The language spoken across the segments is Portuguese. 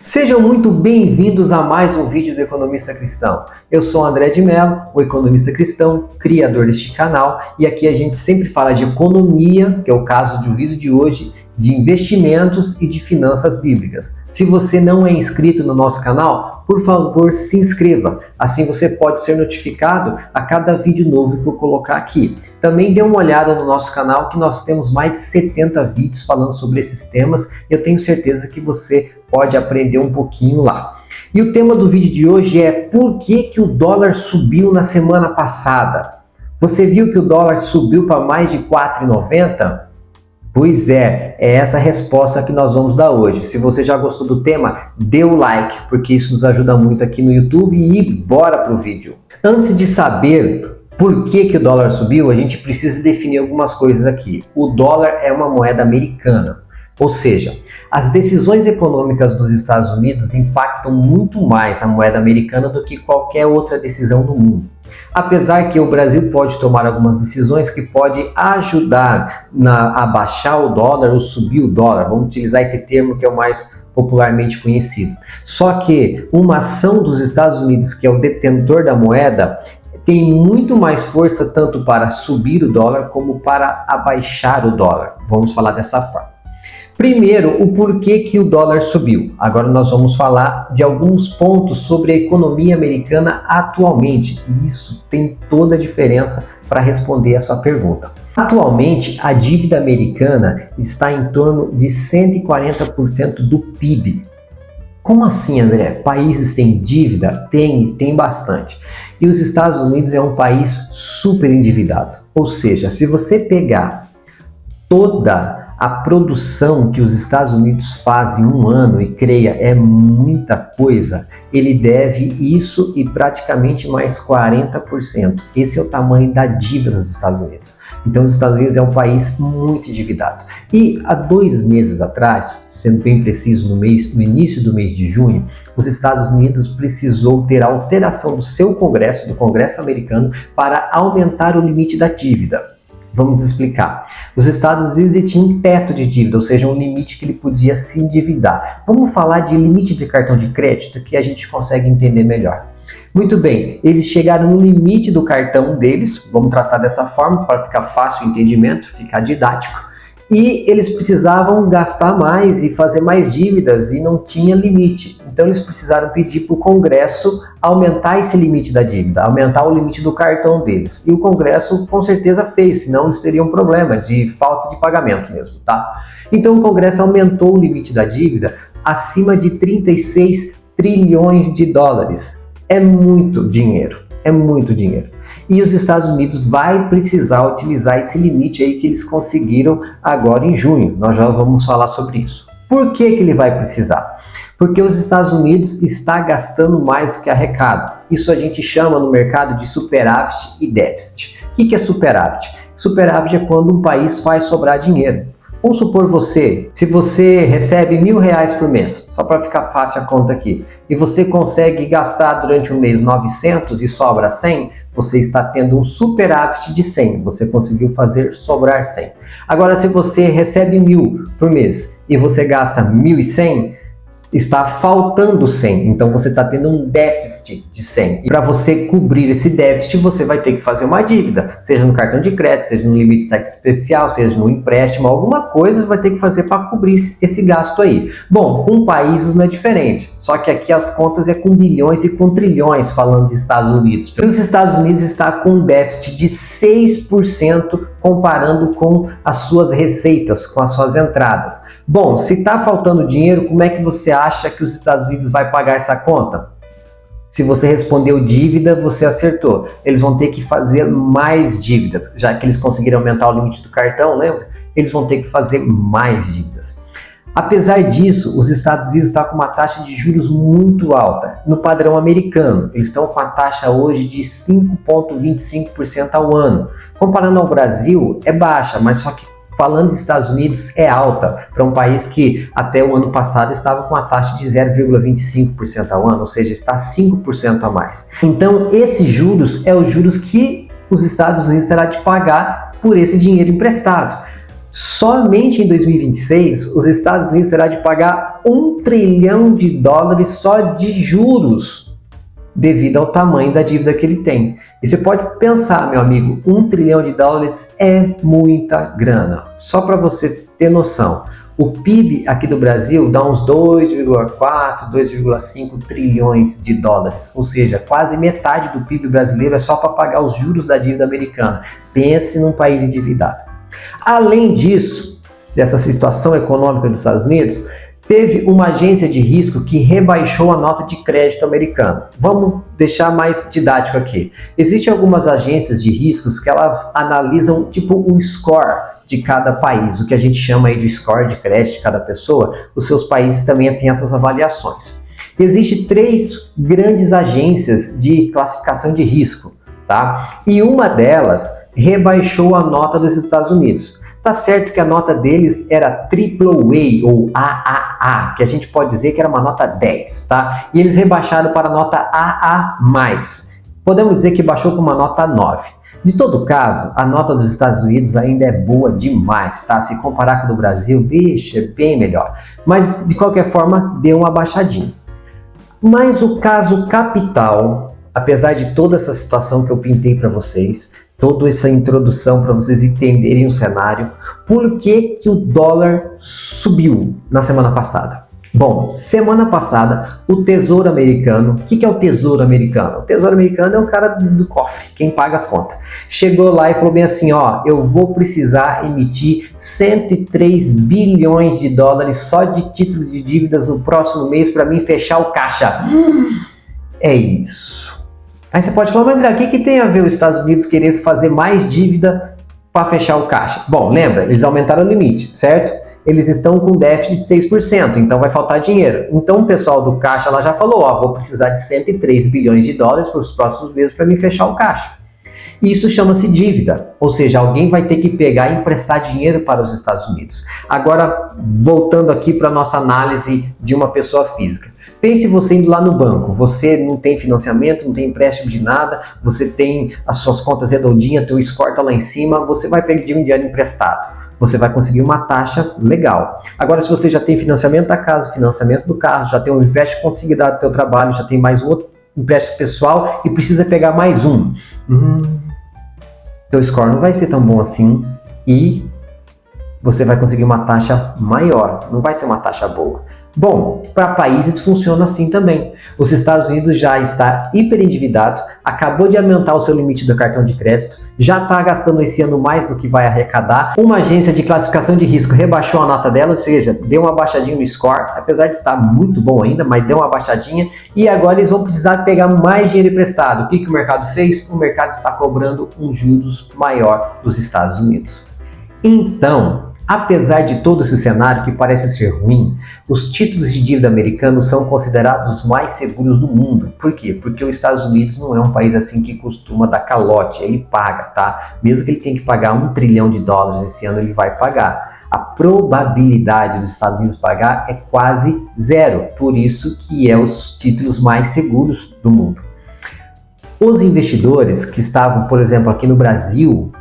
Sejam muito bem-vindos a mais um vídeo do Economista Cristão. Eu sou André de Mello, o Economista Cristão, criador deste canal, e aqui a gente sempre fala de economia, que é o caso do vídeo de hoje, de investimentos e de finanças bíblicas. Se você não é inscrito no nosso canal, por favor, se inscreva. Assim você pode ser notificado a cada vídeo novo que eu colocar aqui. Também dê uma olhada no nosso canal, que nós temos mais de 70 vídeos falando sobre esses temas, e eu tenho certeza que você pode aprender um pouquinho lá. E o tema do vídeo de hoje é: por que o dólar subiu na semana passada? Você viu que o dólar subiu para mais de R$ 4,90? Pois é essa a resposta que nós vamos dar hoje. Se você já gostou do tema, dê o like, porque isso nos ajuda muito aqui no YouTube, e bora pro vídeo. Antes de saber por que o dólar subiu, a gente precisa definir algumas coisas aqui. O dólar é uma moeda americana. Ou seja, as decisões econômicas dos Estados Unidos impactam muito mais a moeda americana do que qualquer outra decisão do mundo. Apesar que o Brasil pode tomar algumas decisões que podem ajudar a baixar o dólar ou subir o dólar, vamos utilizar esse termo que é o mais popularmente conhecido. Só que uma ação dos Estados Unidos, que é o detentor da moeda, tem muito mais força tanto para subir o dólar como para abaixar o dólar. Vamos falar dessa forma. Primeiro, o porquê que o dólar subiu. Agora nós vamos falar de alguns pontos sobre a economia americana atualmente, e isso tem toda a diferença para responder a sua pergunta. Atualmente, a dívida americana está em torno de 140% do PIB. Como assim, André? Países têm dívida? Tem bastante. E os Estados Unidos é um país super endividado. Ou seja, se você pegar toda a produção que os Estados Unidos fazem em um ano, e creia, é muita coisa, ele deve isso e praticamente mais 40%. Esse é o tamanho da dívida dos Estados Unidos. Então, os Estados Unidos é um país muito endividado. E há 2 meses atrás, sendo bem preciso, no início do mês de junho, os Estados Unidos precisou ter alteração do seu Congresso, do Congresso americano, para aumentar o limite da dívida. Vamos explicar. Os Estados Unidos tinham um teto de dívida, ou seja, um limite que ele podia se endividar. Vamos falar de limite de cartão de crédito, que a gente consegue entender melhor. Muito bem, eles chegaram no limite do cartão deles, vamos tratar dessa forma para ficar fácil o entendimento, ficar didático. E eles precisavam gastar mais e fazer mais dívidas e não tinha limite. Então eles precisaram pedir para o Congresso aumentar esse limite da dívida, aumentar o limite do cartão deles. E o Congresso com certeza fez, senão eles teriam um problema de falta de pagamento mesmo, tá? Então o Congresso aumentou o limite da dívida acima de 36 trilhões de dólares. É muito dinheiro, é muito dinheiro. E os Estados Unidos vai precisar utilizar esse limite aí que eles conseguiram agora em junho. Nós já vamos falar sobre isso. Por que ele vai precisar? Porque os Estados Unidos está gastando mais do que arrecada. Isso a gente chama no mercado de superávit e déficit. O que é superávit? Superávit é quando um país faz sobrar dinheiro. Vamos supor se você recebe R$1.000 por mês, só para ficar fácil a conta aqui, e você consegue gastar durante um mês 900 e sobra 100, você está tendo um superávit de 100, você conseguiu fazer sobrar 100. Agora, se você recebe 1.000 por mês e você gasta 1.100, está faltando 100, então você está tendo um déficit de 100. E para você cobrir esse déficit, você vai ter que fazer uma dívida, seja no cartão de crédito, seja no limite de saque especial, seja no empréstimo, alguma coisa vai ter que fazer para cobrir esse gasto aí. Bom, com países não é diferente, só que aqui as contas é com bilhões e com trilhões, falando de Estados Unidos. E os Estados Unidos está com um déficit de 6% comparando com as suas receitas, com as suas entradas. Bom, se está faltando dinheiro, como é que você acha que os Estados Unidos vai pagar essa conta? Se você respondeu dívida, você acertou. Eles vão ter que fazer mais dívidas, já que eles conseguiram aumentar o limite do cartão, lembra? Eles vão ter que fazer mais dívidas. Apesar disso, os Estados Unidos estão com uma taxa de juros muito alta, no padrão americano. Eles estão com a taxa hoje de 5,25% ao ano. Comparando ao Brasil, é baixa, mas só que falando dos Estados Unidos, é alta para um país que até o ano passado estava com a taxa de 0,25% ao ano, ou seja, está 5% a mais. Então, esses juros é os juros que os Estados Unidos terá de pagar por esse dinheiro emprestado. Somente em 2026, os Estados Unidos terá de pagar $1 trilhão só de juros, devido ao tamanho da dívida que ele tem. E você pode pensar, meu amigo, $1 trilhão é muita grana. Só para você ter noção, o PIB aqui do Brasil dá uns 2,4, 2,5 trilhões de dólares, ou seja, quase metade do PIB brasileiro é só para pagar os juros da dívida americana. Pense num país endividado. Além disso, dessa situação econômica dos Estados Unidos, teve uma agência de risco que rebaixou a nota de crédito americana. Vamos deixar mais didático aqui. Existem algumas agências de riscos que elas analisam tipo o score de cada país, o que a gente chama aí de score de crédito de cada pessoa. Os seus países também têm essas avaliações. Existem 3 grandes agências de classificação de risco, tá? E uma delas rebaixou a nota dos Estados Unidos. Tá certo que a nota deles era AAA ou AAA, que a gente pode dizer que era uma nota 10, tá? E eles rebaixaram para a nota AA+. Podemos dizer que baixou para uma nota 9. De todo caso, a nota dos Estados Unidos ainda é boa demais, tá? Se comparar com a do Brasil, vixe, é bem melhor. Mas, de qualquer forma, deu uma baixadinha. Mas o caso capital, apesar de toda essa situação que eu pintei para vocês, toda essa introdução para vocês entenderem o cenário, por que que o dólar subiu na semana passada? Bom, semana passada, o Tesouro Americano, o que é o Tesouro Americano? O Tesouro Americano é o cara do cofre, quem paga as contas. Chegou lá e falou bem assim, ó, eu vou precisar emitir 103 bilhões de dólares só de títulos de dívidas no próximo mês para mim fechar o caixa. É isso. Aí você pode falar, mas André, o que tem a ver os Estados Unidos querer fazer mais dívida para fechar o caixa? Bom, lembra, eles aumentaram o limite, certo? Eles estão com déficit de 6%, então vai faltar dinheiro. Então o pessoal do caixa lá já falou, ó, vou precisar de 103 bilhões de dólares para os próximos meses para me fechar o caixa. Isso chama-se dívida, ou seja, alguém vai ter que pegar e emprestar dinheiro para os Estados Unidos. Agora, voltando aqui para a nossa análise de uma pessoa física. Pense você indo lá no banco, você não tem financiamento, não tem empréstimo de nada, você tem as suas contas redondinhas, teu score está lá em cima, você vai pedir um dinheiro emprestado. Você vai conseguir uma taxa legal. Agora, se você já tem financiamento da casa, financiamento do carro, já tem um empréstimo consignado do teu trabalho, já tem mais um outro empréstimo pessoal e precisa pegar mais um. Teu score não vai ser tão bom assim e você vai conseguir uma taxa maior, não vai ser uma taxa boa. Bom, para países funciona assim também. Os Estados Unidos já está hiperendividado, acabou de aumentar o seu limite do cartão de crédito, já está gastando esse ano mais do que vai arrecadar. Uma agência de classificação de risco rebaixou a nota dela, ou seja, deu uma baixadinha no score, apesar de estar muito bom ainda, mas deu uma baixadinha. E agora eles vão precisar pegar mais dinheiro emprestado. O que o mercado fez? O mercado está cobrando um juros maior dos Estados Unidos. Então, apesar de todo esse cenário que parece ser ruim, os títulos de dívida americanos são considerados os mais seguros do mundo. Por quê? Porque os Estados Unidos não é um país assim que costuma dar calote, ele paga, tá? Mesmo que ele tenha que pagar $1 trilhão esse ano, ele vai pagar. A probabilidade dos Estados Unidos pagar é quase zero, por isso que é os títulos mais seguros do mundo. Os investidores que estavam, por exemplo, aqui no Brasil,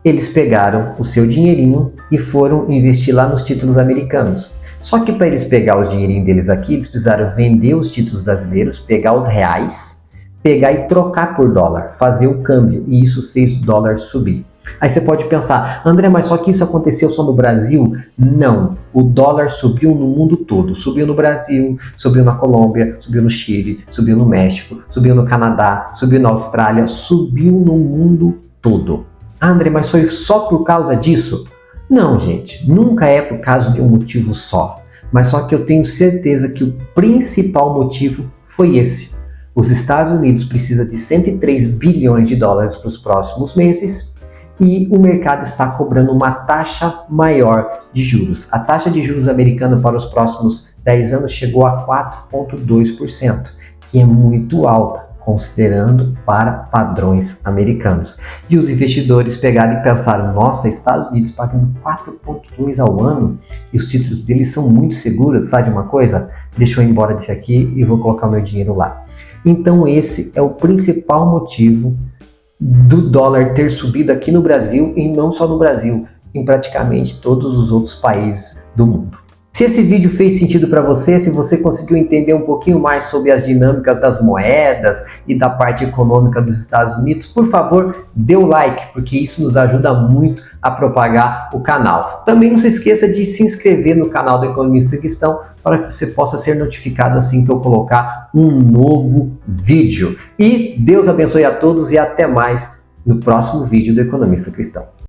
eles pegaram o seu dinheirinho e foram investir lá nos títulos americanos. Só que para eles pegar os dinheirinhos deles aqui, eles precisaram vender os títulos brasileiros, pegar os reais, pegar e trocar por dólar, fazer o câmbio, e isso fez o dólar subir. Aí você pode pensar, André, mas só que isso aconteceu só no Brasil? Não, o dólar subiu no mundo todo. Subiu no Brasil, subiu na Colômbia, subiu no Chile, subiu no México, subiu no Canadá, subiu na Austrália, subiu no mundo todo. André, mas foi só por causa disso? Não, gente, nunca é por causa de um motivo só. Mas só que eu tenho certeza que o principal motivo foi esse. Os Estados Unidos precisam de 103 bilhões de dólares para os próximos meses e o mercado está cobrando uma taxa maior de juros. A taxa de juros americana para os próximos 10 anos chegou a 4,2%, que é muito alta, considerando para padrões americanos. E os investidores pegaram e pensaram, nossa, Estados Unidos pagando 4,2% ao ano e os títulos deles são muito seguros, sabe uma coisa? Deixa eu ir embora desse aqui e vou colocar o meu dinheiro lá. Então esse é o principal motivo do dólar ter subido aqui no Brasil e não só no Brasil. em praticamente todos os outros países do mundo. Se esse vídeo fez sentido para você, se você conseguiu entender um pouquinho mais sobre as dinâmicas das moedas e da parte econômica dos Estados Unidos, por favor, dê o like, porque isso nos ajuda muito a propagar o canal. Também não se esqueça de se inscrever no canal do Economista Cristão para que você possa ser notificado assim que eu colocar um novo vídeo. E Deus abençoe a todos e até mais no próximo vídeo do Economista Cristão.